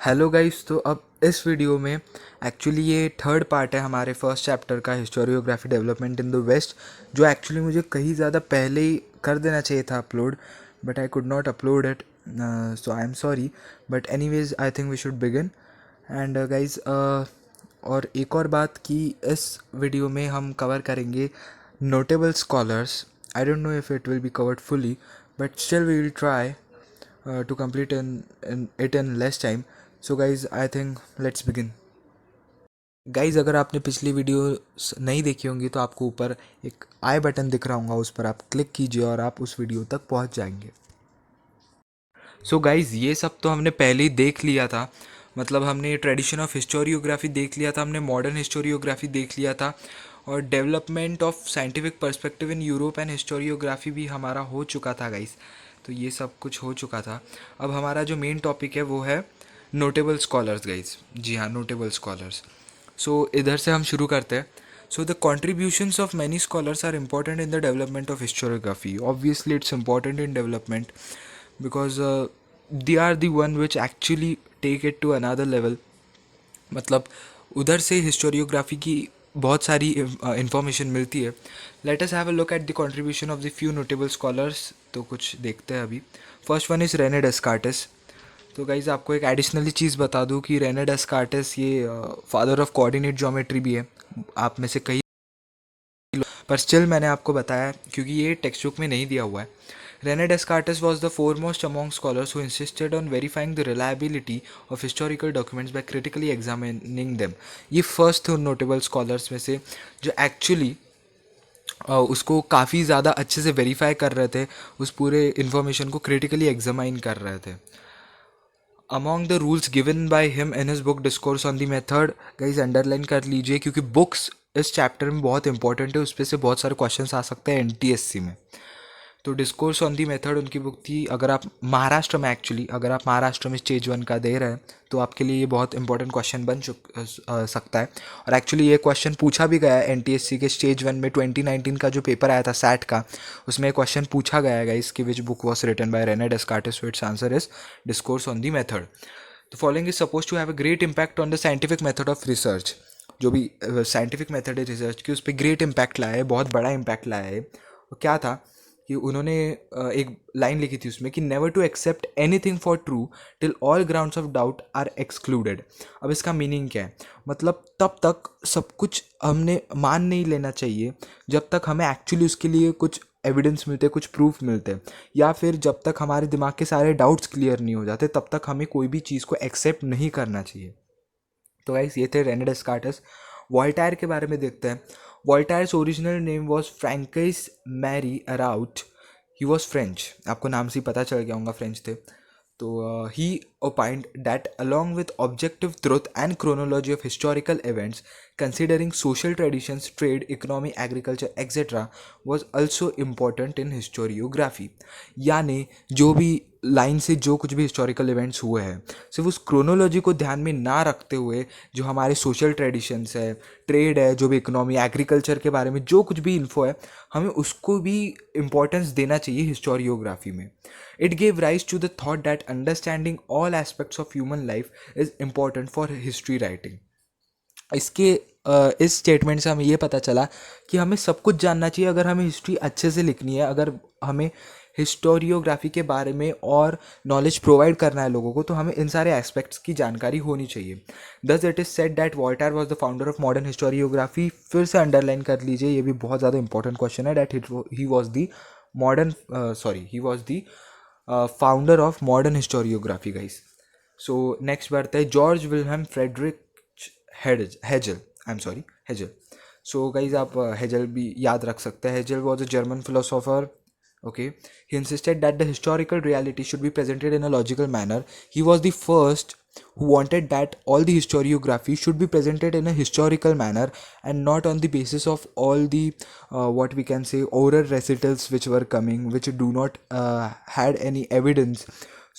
Hello guys. तो अब इस वीडियो में एक्चुअली ये थर्ड पार्ट है हमारे फर्स्ट चैप्टर का, historiography development in the west, जो एक्चुअली मुझे कहीं ज़्यादा पहले ही कर देना चाहिए था upload, but I could not upload it, so I am sorry. But anyways I think we should begin. And guys, और एक और बात कि इस वीडियो में हम कवर करेंगे notable scholars. I don't know if it will be covered fully, but still we will try to complete in less time. So guys, I think let's begin. Guys, अगर आपने पिछली वीडियो नहीं देखी होंगी तो आपको ऊपर एक आई बटन दिख रहा होगा, उस पर आप क्लिक कीजिए और आप उस वीडियो तक पहुंच जाएंगे। सो गाइज, ये सब तो हमने पहले ही देख लिया था। मतलब हमने ट्रेडिशन ऑफ हिस्टोरियोग्राफी देख लिया था, हमने मॉडर्न हिस्टोरियोग्राफी देख लिया था, और development of scientific perspective in Europe and historiography भी हमारा हो चुका था गाइज। तो ये सब कुछ हो चुका था। अब हमारा जो मेन टॉपिक है वो है नोटेबल स्कॉलर्स गाइज। जी हाँ, नोटेबल स्कॉलर्स। सो इधर से हम शुरू करते हैं। So the contributions of many scholars are important in the development of historiography. Obviously, it's important in development because they are the one which actually take it to another level. मतलब उधर से historiography की बहुत सारी information मिलती है। Let us have a look at the contribution of the few notable scholars. तो कुछ देखते हैं अभी। First one is Rene Descartes. तो गाइज, आपको एक एडिशनली चीज़ बता दूं कि रेने डेस्कार्टिस ये फादर ऑफ कोऑर्डिनेट ज्योमेट्री भी है। आप में से कई, पर स्टिल मैंने आपको बताया क्योंकि ये टेक्स्ट बुक में नहीं दिया हुआ है। Rene Descartes was the foremost among scholars who insisted on verifying the reliability of historical documents by critically examining them. ये फर्स्ट थे नोटेबल स्कॉलर्स में से जो एक्चुअली उसको काफ़ी ज़्यादा अच्छे से वेरीफाई कर रहे थे, उस पूरे इन्फॉर्मेशन को क्रिटिकली एग्जामाइन कर रहे थे। Among the rules given by him in his book discourse on the method, guys underline कर लीजिए क्योंकि बुक्स इस चैप्टर में बहुत इंपॉर्टेंट है, उस पर से बहुत सारे क्वेश्चंस आ सकते हैं एनटीएससी में। तो डिस्कोर्स ऑन दी मेथड उनकी बुक थी। अगर आप महाराष्ट्र में, एक्चुअली अगर आप महाराष्ट्र में स्टेज 1 का दे रहे हैं तो आपके लिए ये बहुत इंपॉर्टेंट क्वेश्चन बन सकता है। और एक्चुअली ये क्वेश्चन पूछा भी गया है एनटीएससी के स्टेज 1 में। 2019 का जो पेपर आया था सैट का, उसमें क्वेश्चन पूछा गया है इसकी which book was written by Rene Descartes. So it's answer is discourse on the method. The following is supposed to have a great impact on the scientific method of research. जो भी scientific method है research की, उस पर great impact लाया है, बहुत बड़ा इम्पैक्ट लाया है। और क्या था कि उन्होंने एक लाइन लिखी थी उसमें कि never to accept anything for true till all grounds of doubt are excluded. अब इसका मीनिंग क्या है? मतलब तब तक सब कुछ हमने मान नहीं लेना चाहिए जब तक हमें एक्चुअली उसके लिए कुछ एविडेंस मिलते, कुछ प्रूफ मिलते, या फिर जब तक हमारे दिमाग के सारे डाउट्स क्लियर नहीं हो जाते तब तक हमें कोई भी चीज़ को एक्सेप्ट नहीं करना चाहिए। तो गाइस, ये थे रेने डेस्कार्टिस। वॉल्टायर के बारे में देखते हैं। Voltaire's original name was Francois Marie Arouet. He was French, आपको नाम से ही पता चल गया होगा फ्रेंच थे। तो he opined that along with objective truth and chronology of historical events, considering social traditions, trade, economy, agriculture, etc., was also important in historiography. यानी जो भी लाइन से जो कुछ भी हिस्टोरिकल इवेंट्स हुए हैं, सिर्फ उस क्रोनोलॉजी को ध्यान में ना रखते हुए जो हमारे सोशल ट्रेडिशंस है, ट्रेड है, जो भी इकोनॉमी, एग्रीकल्चर के बारे में जो कुछ भी इन्फो है, हमें उसको भी इम्पोर्टेंस देना चाहिए हिस्टोरियोग्राफी में। It gave rise to the thought that understanding all aspects of human life is important for history writing. इसके इस स्टेटमेंट से हमें ये पता चला कि हमें सब कुछ जानना चाहिए अगर हमें हिस्ट्री अच्छे से लिखनी है, अगर हमें हिस्टोरियोग्राफी के बारे में और नॉलेज प्रोवाइड करना है लोगों को, तो हमें इन सारे एस्पेक्ट्स की जानकारी होनी चाहिए। Thus it is said that Voltaire was the founder of modern historiography. फिर से अंडरलाइन कर लीजिए, ये भी बहुत ज़्यादा इंपॉर्टेंट क्वेश्चन है। That he was the modern he was the founder of modern historiography guys. So next बढ़ता है Georg Wilhelm Friedrich Hegel. I am sorry, Hegel. So guys, आप हेजल भी याद रख सकते हैं। Hegel was a German philosopher. Okay, he insisted that the historical reality should be presented in a logical manner. He was the first who wanted that all the historiography should be presented in a historical manner and not on the basis of all the what we can say oral recitals which were coming, which do not had any evidence.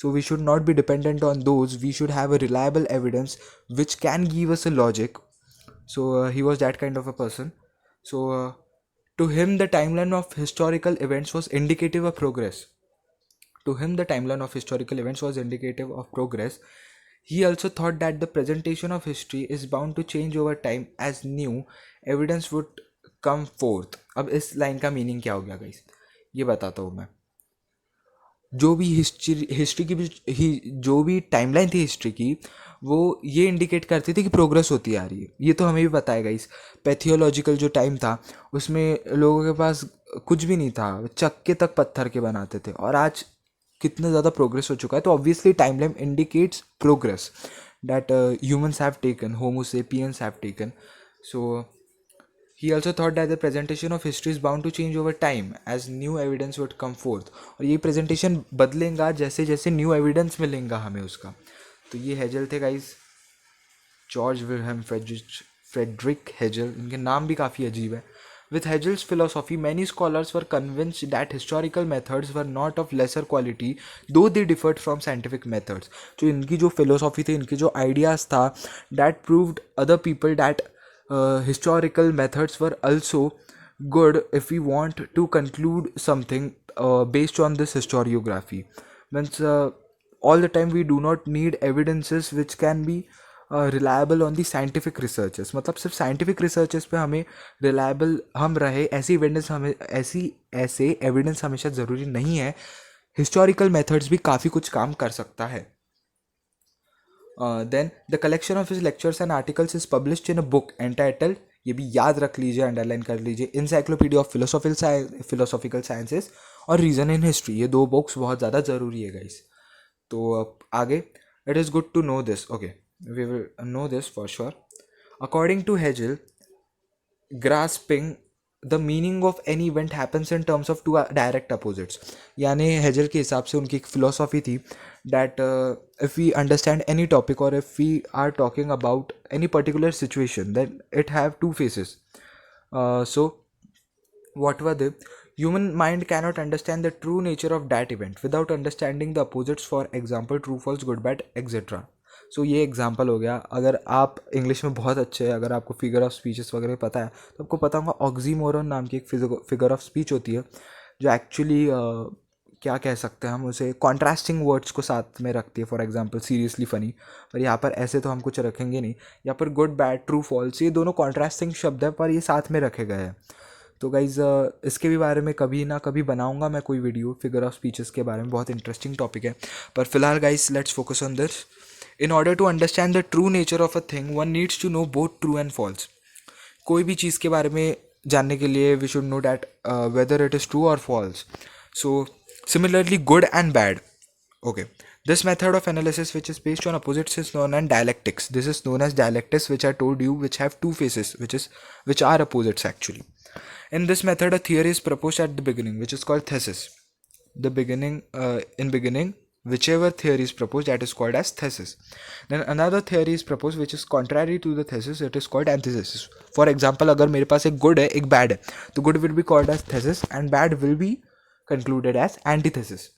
So we should not be dependent on those. We should have a reliable evidence which can give us a logic. So he was that kind of a person. So to him, the timeline of historical events was indicative of progress. To him, the timeline of historical events was indicative of progress. He also thought that the presentation of history is bound to change over time as new evidence would come forth. अब इस line का meaning क्या हो गया guys, ये बताता हूँ मैं. जो भी हिस्ट्री की भी जो भी टाइमलाइन थी हिस्ट्री की, वो ये इंडिकेट करती थी कि प्रोग्रेस होती आ रही है. ये तो हमें भी पता है गाइस. पैथियोलॉजिकल जो टाइम था उसमें लोगों के पास कुछ भी नहीं था, चक्के तक पत्थर के बनाते थे, और आज कितना ज़्यादा प्रोग्रेस हो चुका है. तो obviously timeline indicates progress that humans have taken, Homo sapiens have taken. So he also thought that the presentation of history is bound to change over time as new evidence would come forth. और ये presentation बदलेगा जैसे जैसे new evidence मिलेगा हमें उसका. तो ये हेजल थे guys, George Wilhelm Friedrich Hegel. इनके नाम भी काफ़ी अजीब है. With Hegel's philosophy, many scholars were convinced that historical methods were not of lesser quality, though they differed from scientific methods. जो इनकी जो philosophy थी, इनकी जो ideas था, that proved other people that historical methods were also good if we want to conclude something based on this historiography. Means all the time we do not need evidences which can be reliable on the scientific researches. मतलब सिर्फ scientific researches पे हमें reliable हम रहे ऐसे evidence हमेशा ज़रूरी नहीं है. हिस्टोरिकल मेथड्स भी काफ़ी कुछ काम कर सकता है. Then the collection of his lectures and articles is published in a book entitled, ये भी याद रख लीजिए, अंडरलाइन कर लीजिए, इंसाइक्लोपीडिया ऑफ फिलोसॉफिकल साइंसेस और रीजन इन हिस्ट्री. ये दो बुक्स बहुत ज़्यादा ज़रूरी है गाइस. तो आगे, it is good to know this. Okay, we will know this for sure. According to Hegel, grasping the meaning of any event happens in terms of two direct opposites. यानी hazel के हिसाब से उनकी एक philosophy थी that if we understand any topic or if we are talking about any particular situation, then it have two faces. So what were they? Human mind cannot understand the true nature of that event without understanding the opposites, for example true false good bad etc. सो ये example हो गया. अगर आप English में बहुत अच्छे हैं, अगर आपको फिगर ऑफ स्पीचेस वगैरह पता है, तो आपको पता होगा ऑक्सीमोरन नाम की एक फिगर ऑफ स्पीच होती है, जो एक्चुअली क्या कह सकते हैं हम उसे, कॉन्ट्रास्टिंग वर्ड्स को साथ में रखती है. For example seriously funny. पर यहाँ पर ऐसे तो हम कुछ रखेंगे नहीं. यहाँ पर गुड बैड ट्रू फॉल्स, ये दोनों कॉन्ट्रास्टिंग शब्द है, पर ये साथ में रखे गए हैं. तो गाइज़ इसके भी बारे में कभी ना कभी बनाऊंगा मैं कोई वीडियो फिगर ऑफ स्पीचेस के बारे में. बहुत इंटरेस्टिंग टॉपिक है. पर फिलहाल guys let's focus on this. In order to understand the true nature of a thing, one needs to know both true and false. कोई भी चीज़ के बारे में जानने के लिए we should know that whether it is true or false. So similarly, good and bad. Okay. This method of analysis, which is based on opposites, is known as dialectics. This is known as dialectics, which I told you, which have two faces, which are opposites actually. In this method, a theory is proposed at the beginning, which is called thesis. In beginning, whichever theory is proposed, that is called as thesis. Then another theory is proposed which is contrary to the thesis, it is called antithesis. For example, अगर मेरे पास एक good है एक bad है, तो good will be called as thesis and bad will be concluded as antithesis.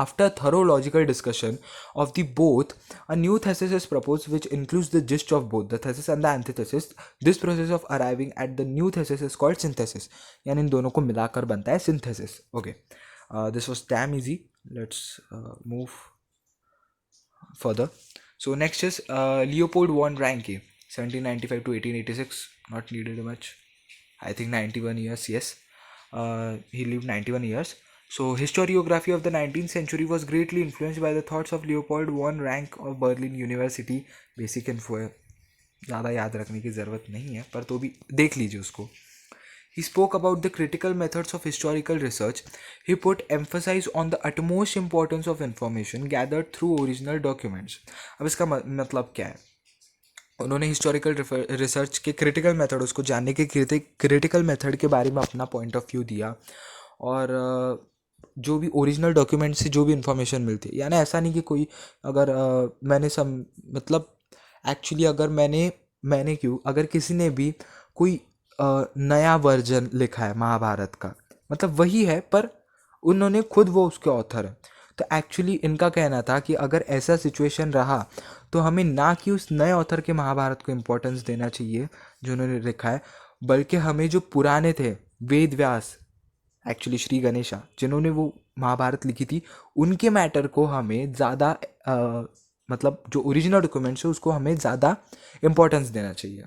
After thorough logical discussion of the both, a new thesis is proposed which includes the gist of both the thesis and the antithesis. This process of arriving at the new thesis is called synthesis. यानी इन दोनों को मिलाकर बनता है synthesis. Okay, this was damn easy. Let's move further. So next is Leopold von Ranke, 1795 to 1886. Not needed much. I think 91 years. Yes, he lived 91 years. So historiography of the 19th century was greatly influenced by the thoughts of Leopold von Ranke of Berlin University. Basic info है, ज़्यादा याद रखने की ज़रूरत नहीं है, पर तो भी देख लीजिए उसको. He spoke about the critical methods of historical research. He put emphasis on the utmost importance of information gathered through original documents. अब इसका मतलब क्या है? उन्होंने हिस्टोरिकल रिसर्च के क्रिटिकल मेथड, उसको जानने के क्रिटिकल मेथड के बारे में अपना पॉइंट ऑफ व्यू दिया. और जो भी ओरिजिनल डॉक्यूमेंट से जो भी इंफॉर्मेशन मिलती है, यानी ऐसा नहीं कि कोई अगर मैंने मतलब एक्चुअली अगर मैंने क्यों अगर किसी ने भी कोई नया वर्जन लिखा है महाभारत का, मतलब वही है पर उन्होंने खुद वो उसके ऑथर है, तो एक्चुअली इनका कहना था कि अगर ऐसा सिचुएशन रहा तो हमें ना कि उस नए ऑथर के महाभारत को इम्पोर्टेंस देना चाहिए जो उन्होंने लिखा है, बल्कि हमें जो पुराने थे वेद व्यास, एक्चुअली श्री गणेशा, जिन्होंने वो महाभारत लिखी थी, उनके मैटर को हमें ज़्यादा मतलब जो ओरिजिनल डॉक्यूमेंट्स है उसको हमें ज़्यादा इंपॉर्टेंस देना चाहिए।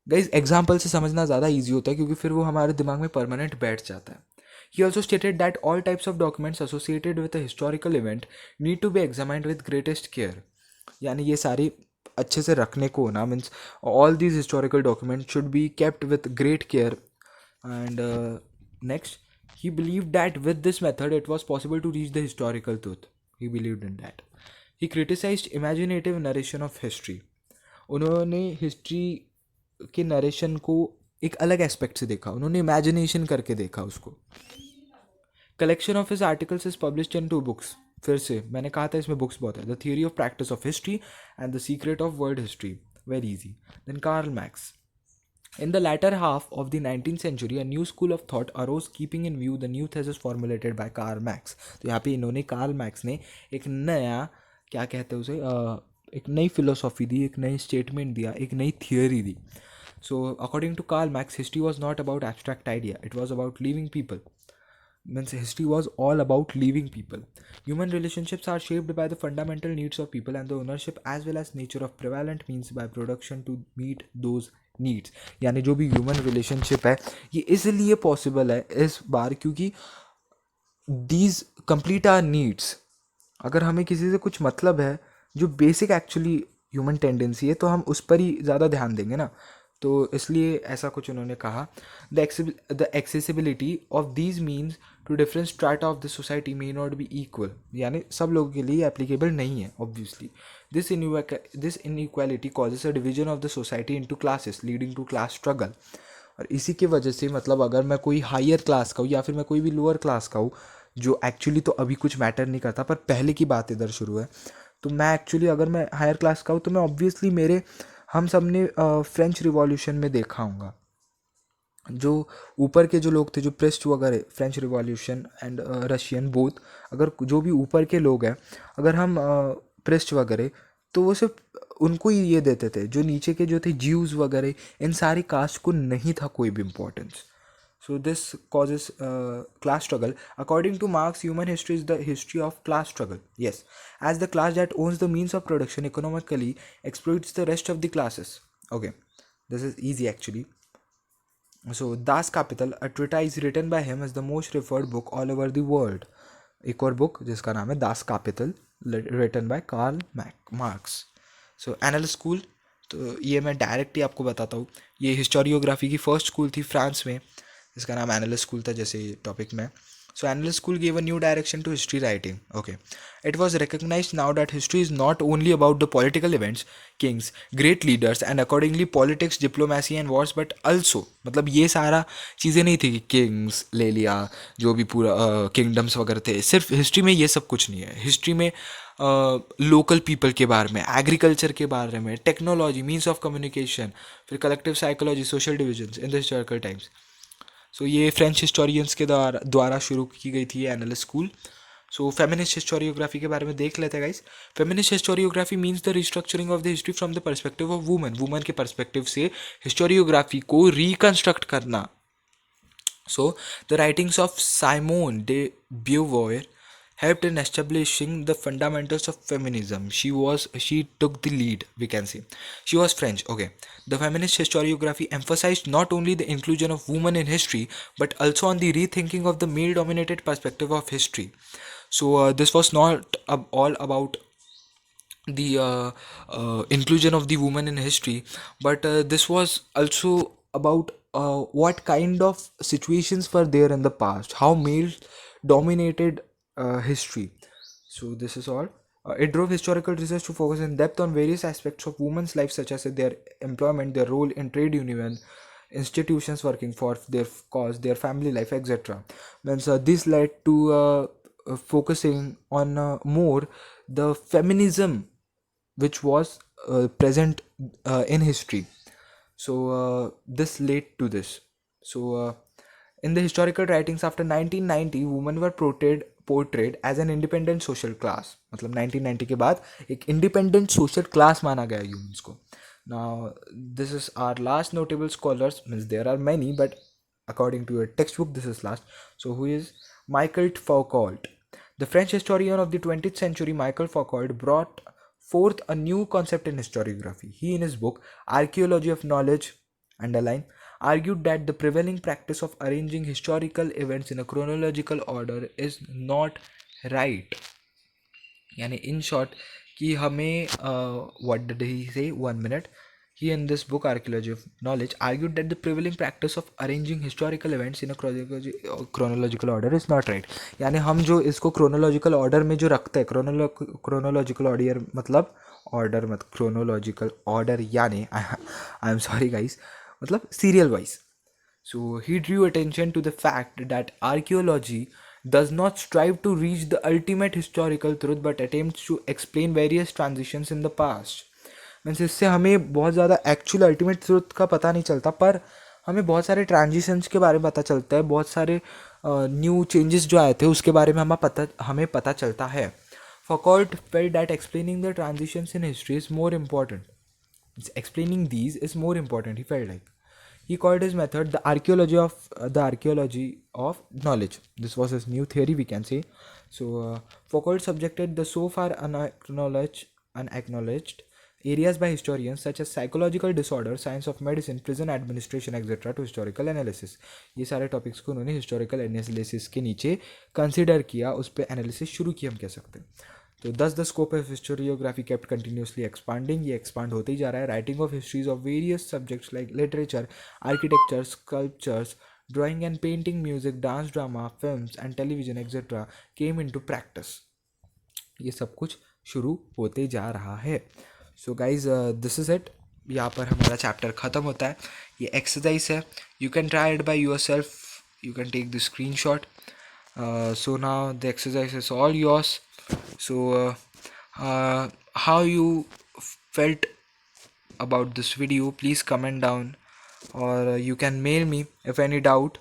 गाइज एग्जाम्पल से समझना ज़्यादा ईजी होता है क्योंकि फिर वो हमारे दिमाग में परमानेंट बैठ जाता है। He also stated that all types of documents associated with a historical event need to be examined with greatest care. यानी ये सारी अच्छे से रखने को ना, means all these historical document should be kept with great care. And next, he believed that with this method it was possible to reach the historical truth. He believed in that. He criticized imaginative narration of history. उन्होंने history के narration को एक अलग aspect से देखा, उन्होंने imagination करके देखा उसको. Collection of his articles is published in 2 books. फिर से मैंने कहा था इसमें बुक्स बहुत है. The theory of practice of history and the secret of world history. Very easy. Then Karl Marx. In the latter half of the 19th century, a new school of thought arose keeping in view the new thesis formulated by Karl Marx. तो यहाँ पे इन्होंने Karl max ने एक नया, क्या कहते हैं उसे, एक नई फिलोसॉफी दी, एक नई स्टेटमेंट दिया, एक नई theory the. So according to Karl Marx, history was not about abstract idea, it was about living people. Means history was all about living people. Human relationships are shaped by the fundamental needs of people and the ownership as well as nature of prevalent means by production to meet those needs. यानी जो भी human relationship है ये इसलिए possible है इस बार क्योंकि these complete our needs. अगर हमें किसी से कुछ मतलब है जो बेसिक एक्चुअली ह्यूमन टेंडेंसी है तो हम उस पर ही ज़्यादा ध्यान देंगे ना. तो इसलिए ऐसा कुछ उन्होंने कहा. The accessibility of these means to different strata of the society may not be equal. यानी सब लोगों के लिए एप्लीकेबल नहीं है obviously. This inequality causes a division of the society into classes leading to class struggle. और इसी की वजह से मतलब अगर मैं कोई हायर क्लास का हूँ या फिर मैं कोई भी लोअर क्लास का हूँ, जो एक्चुअली तो अभी कुछ मैटर नहीं करता पर पहले की बात इधर शुरू है, तो मैं एक्चुअली अगर मैं हायर क्लास का हूँ तो मैं ऑब्वियसली मेरे, हम सब ने फ्रेंच रिवॉल्यूशन में देखा होगा जो ऊपर के जो लोग थे, जो प्रेस्ट वगैरह, French revolution and Russian both, अगर जो भी ऊपर के लोग हैं अगर हम प्रेस्ट वगैरह, तो वो सिर्फ उनको ही ये देते थे. जो नीचे के जो थे ज्यूज़ वगैरह, इन सारी कास्ट को नहीं था कोई भी importance. So this causes class struggle. According to Marx, human history is the history of class struggle. Yes, as the class that owns the means of production economically exploits the rest of the classes. Okay, this is easy actually. So Das Kapital, a treatise written by him, is the most referred book all over the world. एक और book जिसका नाम है Das Kapital, written by Karl Marx. So Annales school, तो ये मैं direct ही आपको बताता हूँ. ये हिस्टोरियोग्राफी की फर्स्ट स्कूल थी फ्रांस में, इसका नाम एनालिस्ट स्कूल था जैसे टॉपिक में. So analyst school gave a new direction to history writing. Okay, it was recognize now that history is not only about the political events, kings, great leaders and accordingly politics, diplomacy and wars, but also, मतलब ये सारा चीज़ें नहीं थी कि Kings ले लिया, जो भी पूरा किंगडम्स वगैरह थे, सिर्फ हिस्ट्री में ये सब कुछ नहीं है. हिस्ट्री में लोकल पीपल के बारे में, एग्रीकल्चर के बारे में, टेक्नोलॉजी, मीन्स ऑफ कम्युनिकेशन, फिर collective psychology, social divisions in the historical times. So ये फ्रेंच हिस्टोरियंस के द्वारा शुरू की गई थी analyst school. So feminist historiography के बारे में देख लेते हैं guys. Feminist historiography means the restructuring of the history from the perspective of women. Women के पर्सपेक्टिव से हिस्टोरियोग्राफी को रिकंस्ट्रक्ट करना. So, the writings of Simone de Beauvoir helped in establishing the fundamentals of feminism. She took the lead, we can say. She was French. Okay. The feminist historiography emphasized not only the inclusion of women in history, but also on the rethinking of the male-dominated perspective of history. So this was not all about the inclusion of the woman in history, but this was also about what kind of situations were there in the past, how males dominated history. So this is all. It drove historical research to focus in depth on various aspects of women's life, such as their employment, their role in trade union, institutions working for their cause, their family life, etc. Means this led to focusing on more the feminism which was present in history. So this led to this. So in the historical writings after 1990, women were portrayed as an independent social class. मतलब 1990 के बाद एक independent social class माना गया humans को. Now this is our last notable scholars. Means there are many, but according to your textbook, this is last. So who is Michael Foucault? The French historian of the 20th century, Michael Foucault brought forth a new concept in historiography. He, in his book Archaeology of Knowledge, underline, argued that the prevailing practice of arranging historical events in a chronological order is not right. यानी in short कि हमें what did he say, 1 minute. He, in this book Archaeology of Knowledge, argued that the prevailing practice of arranging historical events in a chronological order is not right. यानी हम जो इसको chronological order में जो रखते हैं, chronological order मतलब order मत chronological order यानी I am sorry guys, मतलब serial wise. So he drew attention to the fact that archaeology does not strive to reach the ultimate historical truth but attempts to explain various transitions in the past. Means इससे हमें बहुत ज़्यादा actual ultimate truth का पता नहीं चलता, पर हमें बहुत सारे ट्रांजिशंस के बारे में पता चलता है, बहुत सारे न्यू चेंजेस जो आए थे उसके बारे में हमें पता चलता है. Foucault felt that explaining the transitions in history is more important. Explaining these is more important, he felt like. He called his method the archaeology of knowledge. This was his new theory, we can say. So Foucault subjected the so far unacknowledged areas by historians such as psychological disorders, science of medicine, prison administration, etc. to historical analysis. ये सारे topics को उन्होंने historical analysis के नीचे consider किया, उस पर analysis शुरू की, हम कह सकते हैं. तो thus the scope of historiography kept continuously expanding. ये expand होते ही जा रहा है. Writing of histories of various subjects like literature, architecture, sculptures, drawing and painting, music, dance, drama, films and television, etc. came into practice. ये सब कुछ शुरू होते जा रहा है. So guys, this is it. यहाँ पर हमारा चैप्टर ख़त्म होता है. ये एक्सरसाइज है. You can try it by yourself. You can take the screenshot. So now the exercise is all yours. So how you felt about this video, please comment down, or you can mail me if any doubt.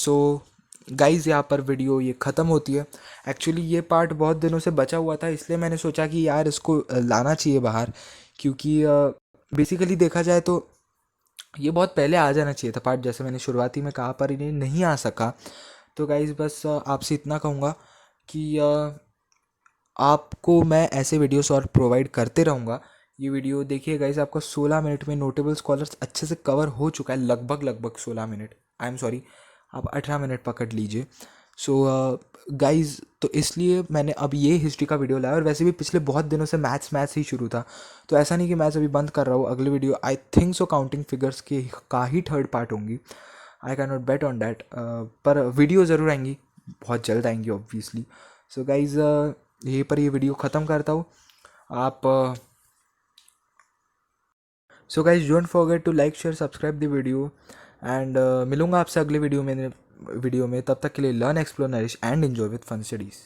So guys, यहाँ पर video ये ख़त्म होती है. Actually ये part बहुत दिनों से बचा हुआ था, इसलिए मैंने सोचा कि यार इसको लाना चाहिए बाहर, क्योंकि बेसिकली देखा जाए तो ये बहुत पहले आ जाना चाहिए था पार्ट, जैसे मैंने शुरुआती में कहा, पर इन्हें नहीं आ सका. तो गाइज़ बस आपसे इतना कहूँगा कि आपको मैं ऐसे वीडियोस और प्रोवाइड करते रहूँगा. ये वीडियो देखिए गाइज़, आपका 16 मिनट में नोटेबल स्कॉलर्स अच्छे से कवर हो चुका है, लगभग 16 मिनट. आई एम सॉरी, आप 18 मिनट पकड़ लीजिए. सो गाइज़, तो इसलिए मैंने अब ये हिस्ट्री का वीडियो लाया. और वैसे भी पिछले बहुत दिनों से मैथ्स ही शुरू था, तो ऐसा नहीं कि मैथ्स अभी बंद कर रहा हूँ. अगली video I think so counting figures के का ही थर्ड पार्ट होंगी. I can not bet on that, पर वीडियो ज़रूर आएंगी, बहुत जल्द आएंगी ऑब्वियसली. सो गाइज़, यहीं पर ये वीडियो ख़त्म करता हूँ. आप so guys don't forget to like, share, subscribe the video. And मिलूँगा आपसे अगले वीडियो में. तब तक के लिए learn, explore, nourish and enjoy with fun studies.